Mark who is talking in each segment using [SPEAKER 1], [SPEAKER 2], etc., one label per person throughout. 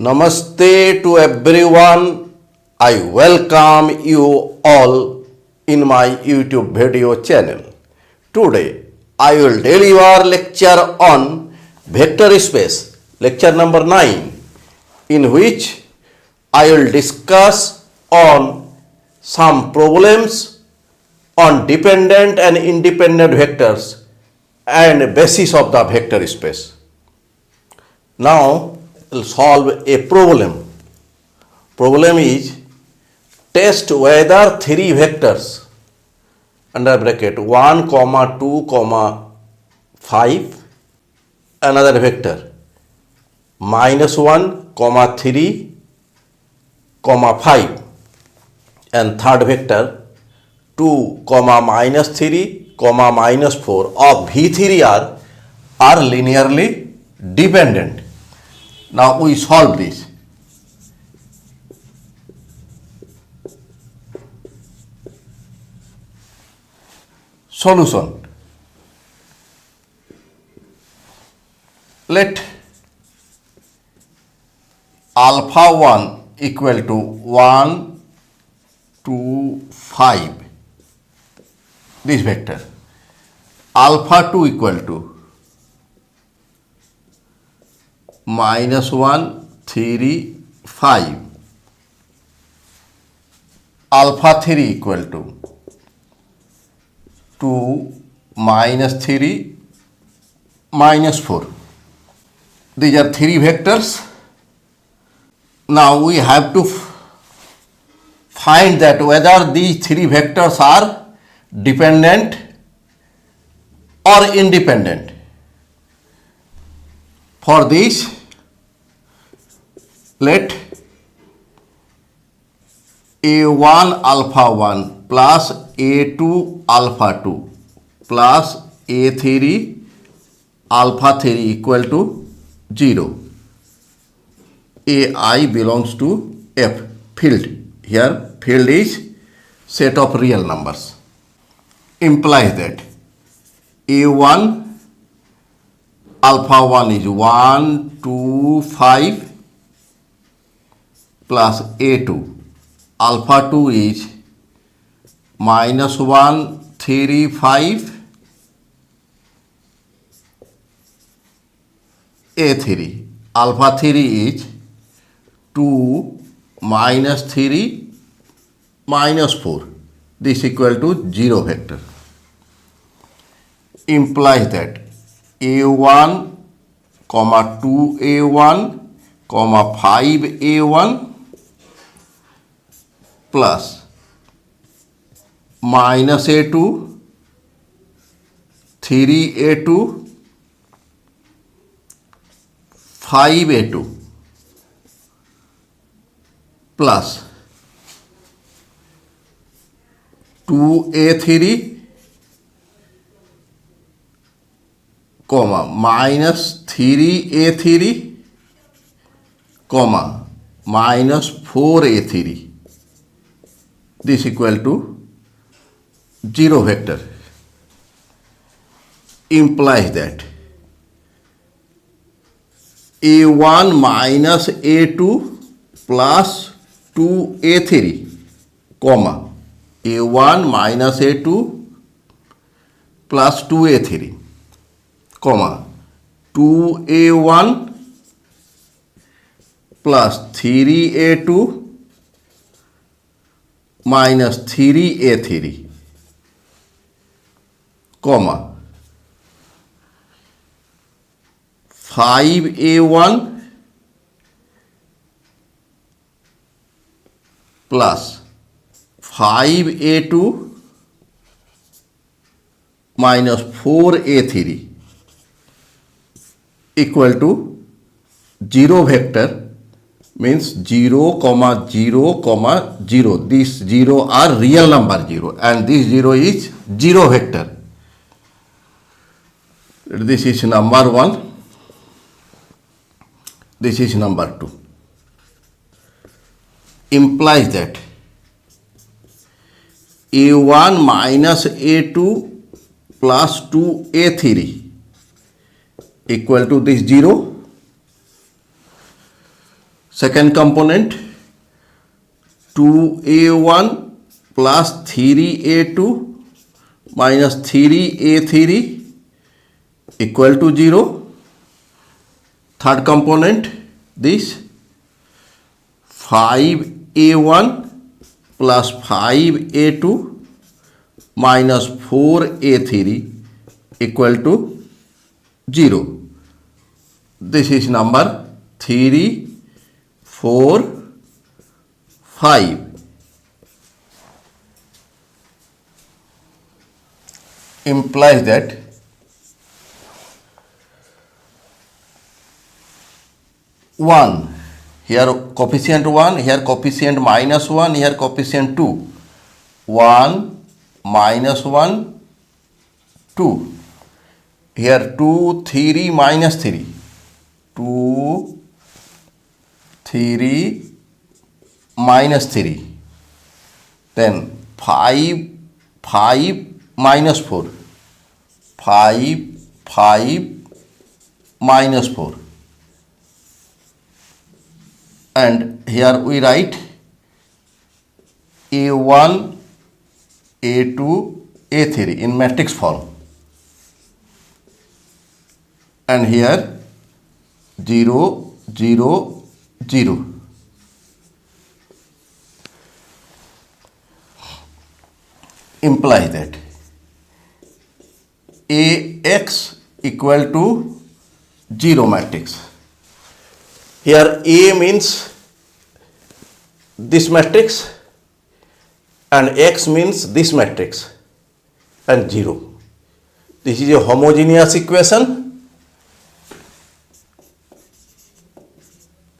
[SPEAKER 1] Namaste to everyone. I welcome you all in my YouTube video channel. Today I will deliver lecture on vector space, lecture number 9, in which I will discuss on some problems on dependent and independent vectors and basis of the vector space. Now we'll solve a problem. Problem is test whether three vectors under bracket 1, 2, 5, another vector -1, 3, 5, and third vector 2, -3, -4 of V3 are linearly dependent. Now we solve this. Solution. Let alpha 1 equal to 1, 2, 5, this vector. Alpha 2 equal to -1, 3, 5. Alpha 3 equal to 2, -3, -4. These are three vectors. Now we have to find that whether these three vectors are dependent or independent. For this, let A1 alpha 1 plus A2 alpha 2 plus A3 alpha 3 equal to 0. AI belongs to F, field. Here field is set of real numbers. Implies that A1 alpha 1 is 1, 2, 5 plus A2 alpha 2 is -1, 3, 5 A3 alpha 3 is 2, -3, -4. This equal to 0 vector. Implies that A1, 2A1, 5A1 plus -A2, 3A2, 5A2 plus 2A3, -3A3, -4A3. This equal to 0 vector. Implies that A1 minus A2 plus 2A3, A1 minus A2 plus 2A3, 2A1 plus 3A2 minus 3A3, 5A1 plus 5A2 minus 4A3 equal to 0 vector. Means 0, 0, 0. These 0 are real number 0 and this 0 is 0 vector. This is number 1. This is number 2. Implies that A1 minus A2 plus 2A3 equal to this 0. Second component 2a1 plus 3a2 minus 3a3 equal to 0. Third component this 5a1 plus 5a2 minus 4a3 equal to 0. This is number 3, 4, 5. Implies that one, here coefficient 1, here coefficient minus 1, here coefficient 2. 1 minus 1, 2. Here 2, 3 minus 3. 2, 3 minus 3. Then 5, 5 minus 4. 5, 5 minus 4. And here we write A1, A2, A3 in matrix form. And here 0, 0, 0. Implies that AX equal to 0 matrix. Here A means this matrix and X means this matrix and 0. This is a homogeneous equation.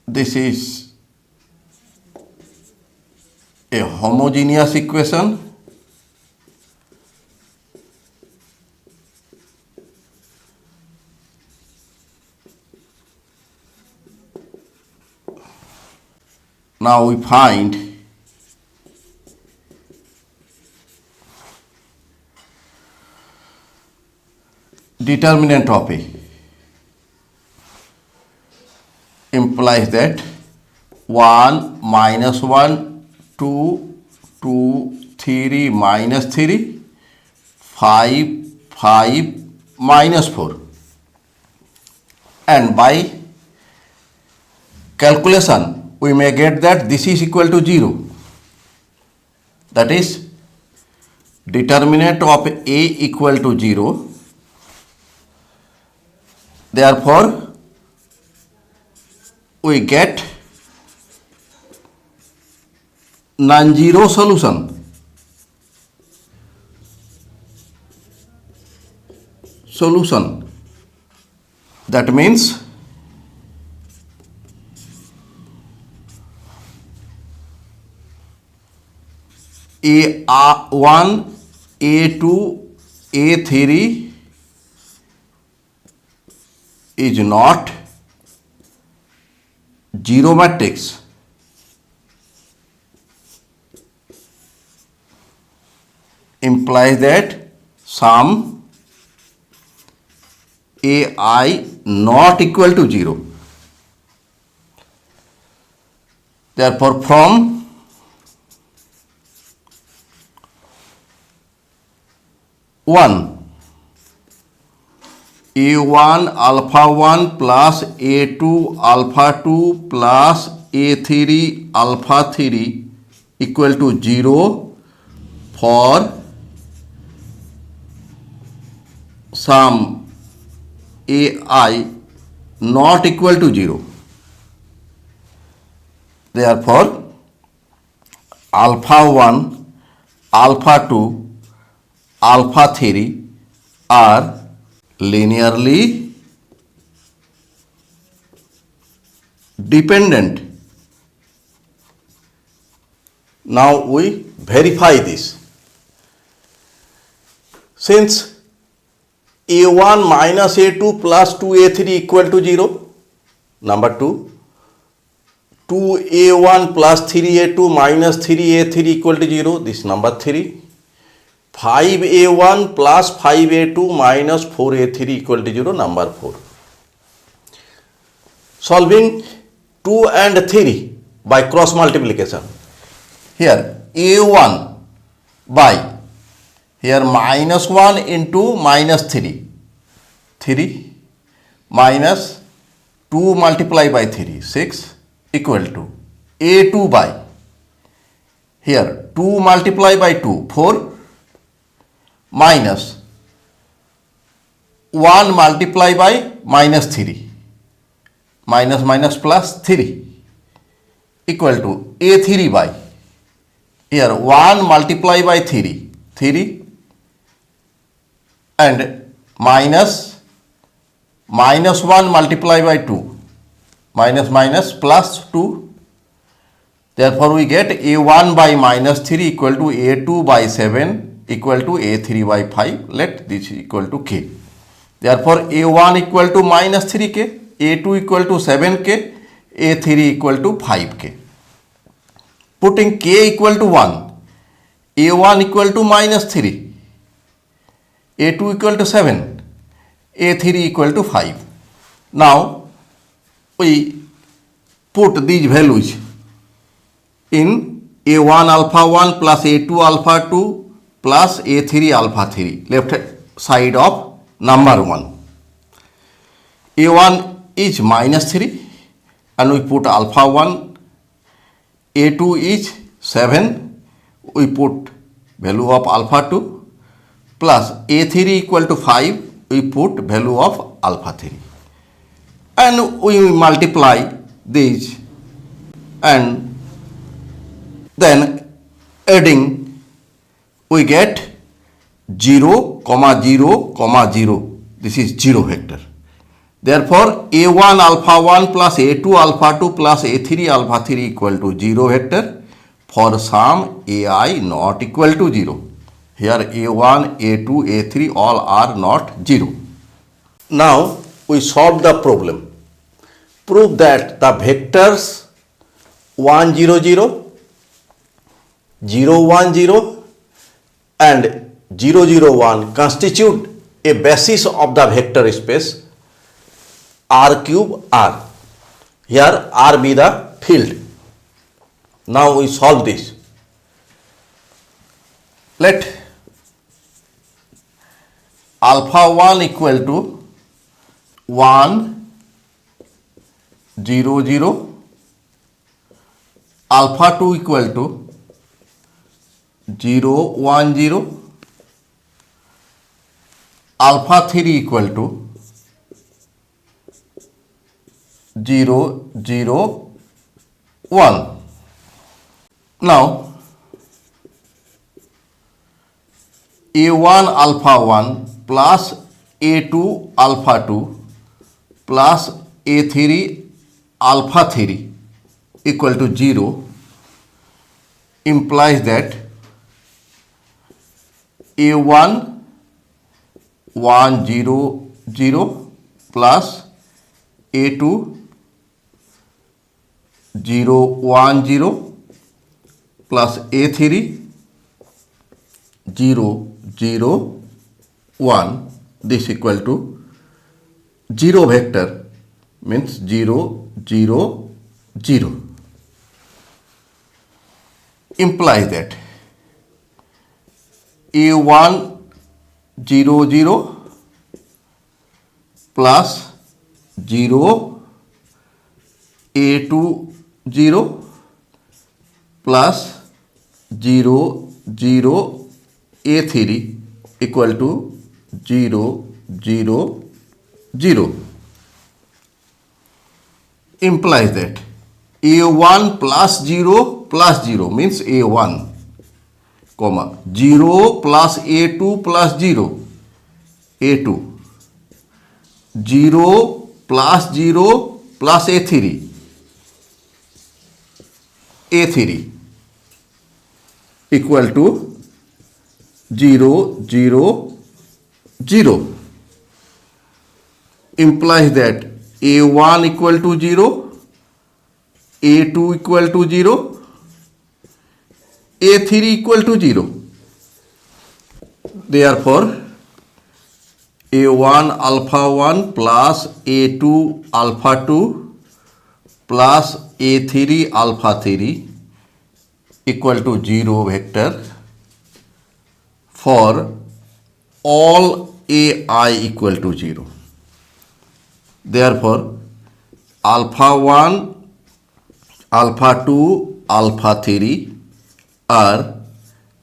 [SPEAKER 1] This is a homogeneous equation. Now we find determinant of A. Implies that 1 minus 1, 2, 2, 3 minus 3, 5, 5 minus 4. And by calculation, we may get that this is equal to 0. That is, determinant of A equal to 0. Therefore, we get non-zero solution. That means A1, A2, A3 is not 0 matrix. Implies that sum AI not equal to 0. Therefore, from A1 alpha 1 plus A2 alpha 2 plus A3 alpha 3 equal to 0 for sum AI not equal to 0. Therefore, alpha 1, alpha 2, alpha 3 are linearly dependent. Now we verify this. Since A1 minus A2 plus 2A3 equal to 0, number 2, 2A1 plus 3A2 minus 3A3 equal to 0, this number 3, 5A1 plus 5A2 minus 4A3 equal to 0, number 4. Solving 2 and 3 by cross multiplication. Here a1 by here minus 1 into minus 3 minus 2 multiplied by 3 6 equal to a2 by here 2 multiplied by 2 4 minus 1 multiplied by minus 3 minus plus 3 equal to a3 by here 1 multiplied by 3 and minus 1 multiplied by 2 minus plus 2. Therefore, we get a1 by minus 3 equal to a2 by 7 equal to a3 by 5. Let this equal to k. Therefore, a1 equal to minus 3k, a2 equal to 7k, a3 equal to 5k. Putting k equal to 1, a1 equal to minus 3, a2 equal to 7, a3 equal to 5. Now, we put these values in a1 alpha 1 plus a2 alpha 2 plus a3 alpha 3 left side of number 1. a1 is minus 3 and we put alpha 1, a2 is 7, we put value of alpha 2 plus a3 equal to 5, we put value of alpha 3 and we multiply these and then adding we get 0, 0, 0. This is 0 vector. Therefore, a1 alpha 1 plus a2 alpha 2 plus a3 alpha 3 equal to 0 vector for some ai not equal to 0. Here a1, a2, a3 all are not 0. Now, we solve the problem. Prove that the vectors 1, 0, 0, 0, 1, 0 and 0, 0, 1 constitute a basis of the vector space R cube R. Here R be the field. Now we solve this. Let alpha 1 equal to 1, 0, 0, alpha 2 equal to 0, 1, 0, alpha 3 equal to 0, 0, 1. Now, a1 alpha 1 plus a2 alpha 2 plus a3 alpha 3 equal to 0 implies that a1 1, 0, 0 plus a2 0, 1, 0 plus a3 0, 0, 1. This equal to 0 vector means 0, 0, 0 implies that a1 0, 0 plus 0 a2 0 plus 0, 0 a3 equal to 0, 0, 0 implies that a1 plus 0 means a1 comma 0 plus a2 plus 0 a2 0 plus 0 plus a3 equal to 0, 0, 0 implies that a1 equal to 0, a2 equal to 0, a3 equal to 0. Therefore, a1 alpha 1 plus a2 alpha 2 plus A3 alpha 3 equal to 0 vector for all AI equal to 0. Therefore, alpha 1, alpha 2, alpha 3 are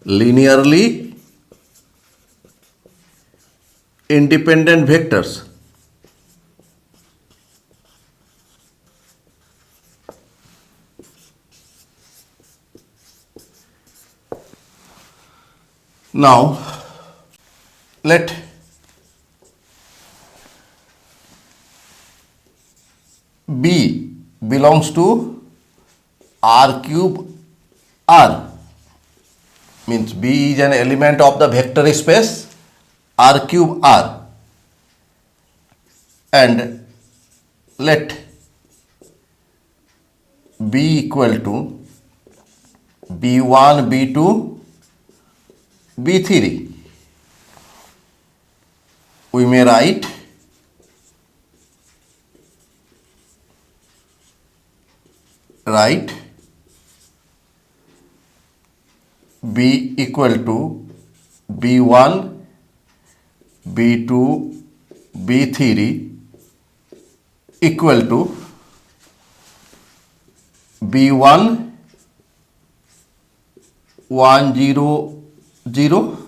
[SPEAKER 1] linearly independent vectors. Now, let B belongs to R cube R, means B is an element of the vector space R cube R, and let B equal to B1, B2, B3. We may write B equal to B1, B2, B3 equal to B1 1 0 0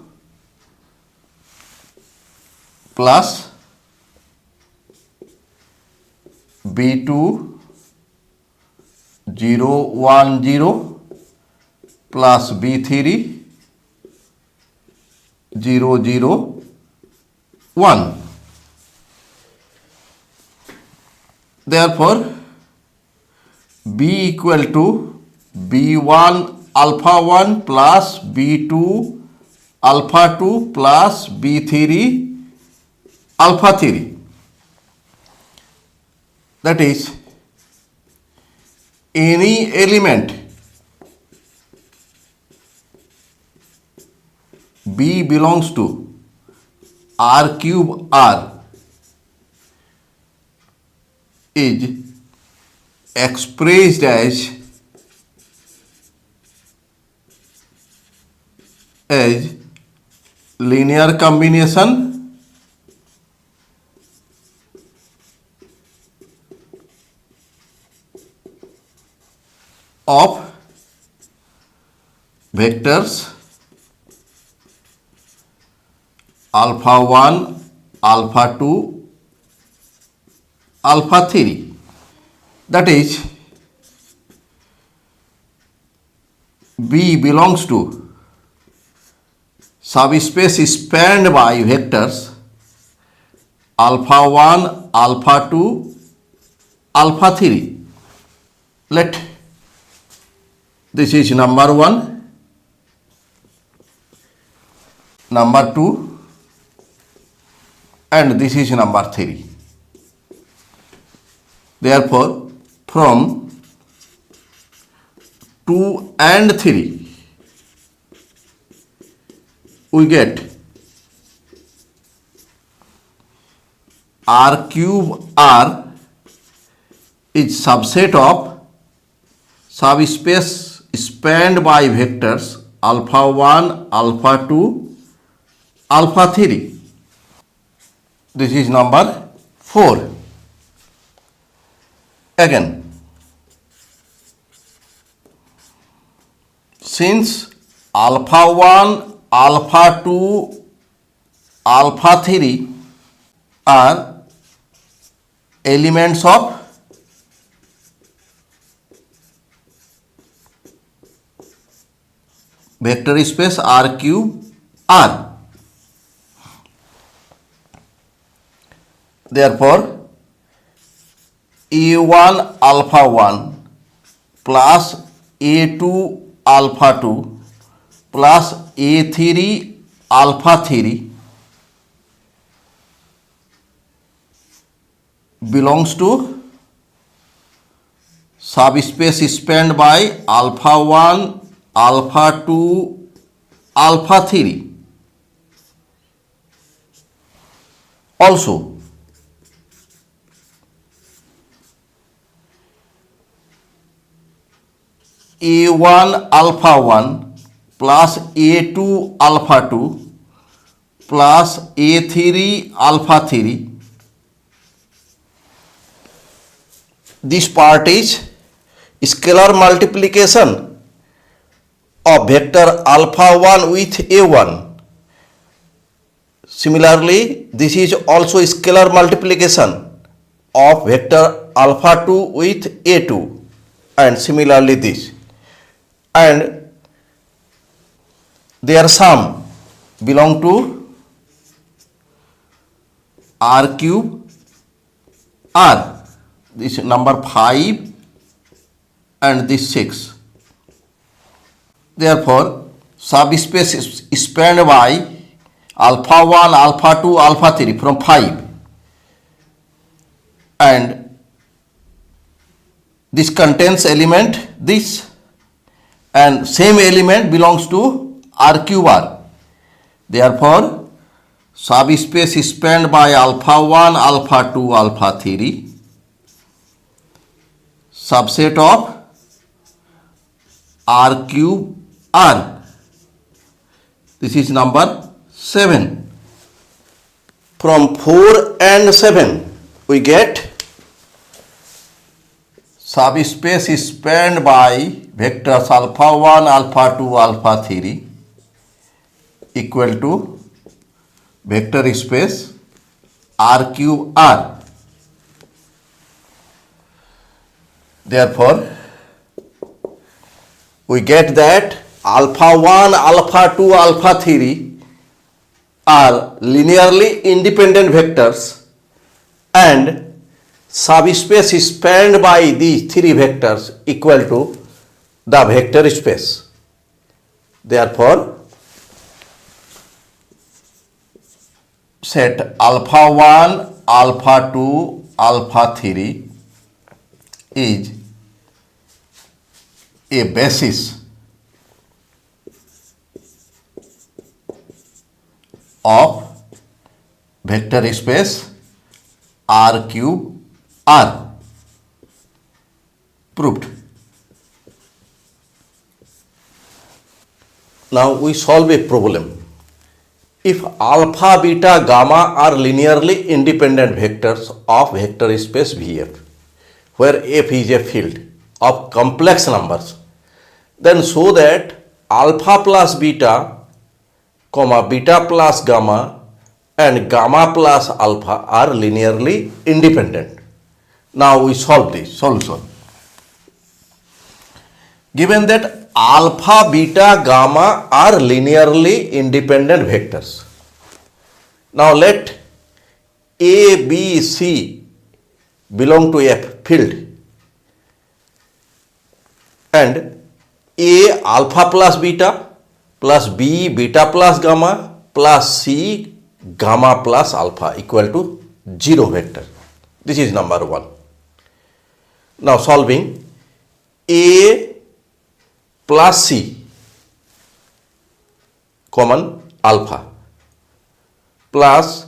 [SPEAKER 1] plus B2 0 1 0 plus B3 0 0 1. Therefore, B equal to B1 alpha 1 plus B2 alpha 2 plus B3 alpha 3. That is, any element B belongs to R cube R is expressed as linear combination of vectors alpha 1, alpha 2, alpha 3. That is, B belongs to subspace spanned by vectors alpha 1, alpha 2, alpha 3. Let this is number 1, number 2, and this is number 3. Therefore, from 2 and 3 we get R cube R is subset of subspace spanned by vectors alpha 1, alpha 2, alpha 3. This is number 4. Again, since alpha 1, alpha 2, alpha 3 are elements of vector space R cube R. Therefore, A1 alpha 1 plus A2 alpha 2 plus A3 alpha 3 belongs to subspace spanned by alpha 1, alpha 2, alpha 3. Also, A1 alpha 1 plus A2 alpha 2 plus A3 alpha 3. This part is scalar multiplication of vector alpha 1 with A1. Similarly, this is also scalar multiplication of vector alpha 2 with A2, and similarly this. And their sum belong to R cube R. This number 5 and this 6. Therefore, subspace is spanned by alpha 1, alpha 2, alpha 3 from 5, and this contains element this, and same element belongs to R cube R. Therefore, subspace is spanned by alpha 1, alpha 2, alpha 3, subset of R cube R. This is number 7. From 4 and 7 we get subspace is spanned by vectors alpha 1, alpha 2, alpha 3 equal to vector space R cube R. Therefore, we get that alpha 1, alpha 2, alpha 3 are linearly independent vectors, and subspace is spanned by these three vectors equal to the vector space. Therefore, set alpha 1, alpha 2, alpha 3 is a basis of vector space R cube R. Proved. Now we solve a problem. If alpha, beta, gamma are linearly independent vectors of vector space Vf, where F is a field of complex numbers, then show that alpha plus beta, comma beta plus gamma, and gamma plus alpha are linearly independent. Now we solve this solution. Given that alpha, beta, gamma are linearly independent vectors. Now let A, B, C belong to F field, and A alpha plus beta plus B beta plus gamma plus C gamma plus alpha equal to 0 vector. This is number 1. Now solving A plus C common alpha plus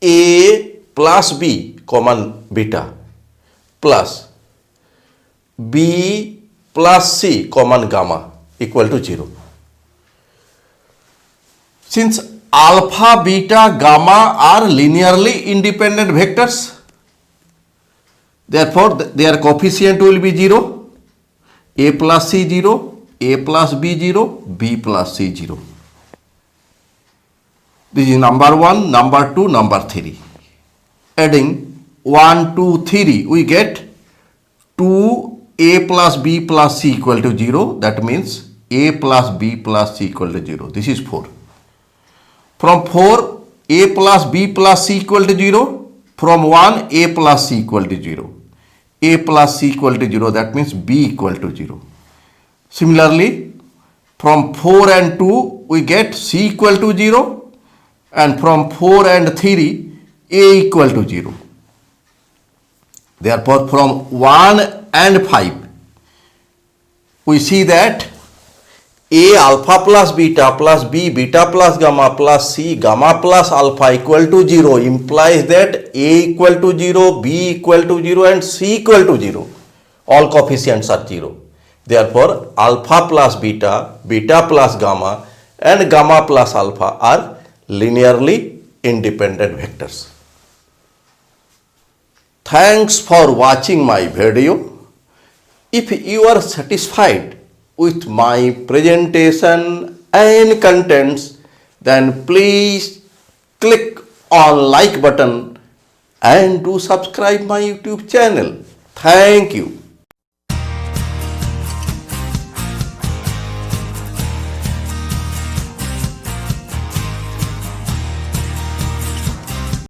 [SPEAKER 1] A plus B common beta plus B plus C common gamma equal to 0. Since alpha, beta, gamma are linearly independent vectors, therefore their coefficient will be 0. A plus C 0, A plus B 0, B plus C 0. This is number 1, number 2, number 3. Adding 1, 2, 3, we get 2 A plus B plus C equal to 0. That means A plus B plus C equal to 0. This is 4. From 4, A plus B plus C equal to 0. From 1, A plus C equal to 0. A plus C equal to 0, that means B equal to 0. Similarly, from 4 and 2, we get C equal to 0. And from 4 and 3, A equal to 0. Therefore, from 1 and 5, we see that A alpha plus beta plus B beta plus gamma plus C gamma plus alpha equal to 0 implies that A equal to 0, B equal to 0 and C equal to 0. All coefficients are 0. Therefore, alpha plus beta, beta plus gamma, and gamma plus alpha are linearly independent vectors. Thanks for watching my video. If you are satisfied with my presentation and contents, then please click on like button and do subscribe my YouTube channel. Thank you.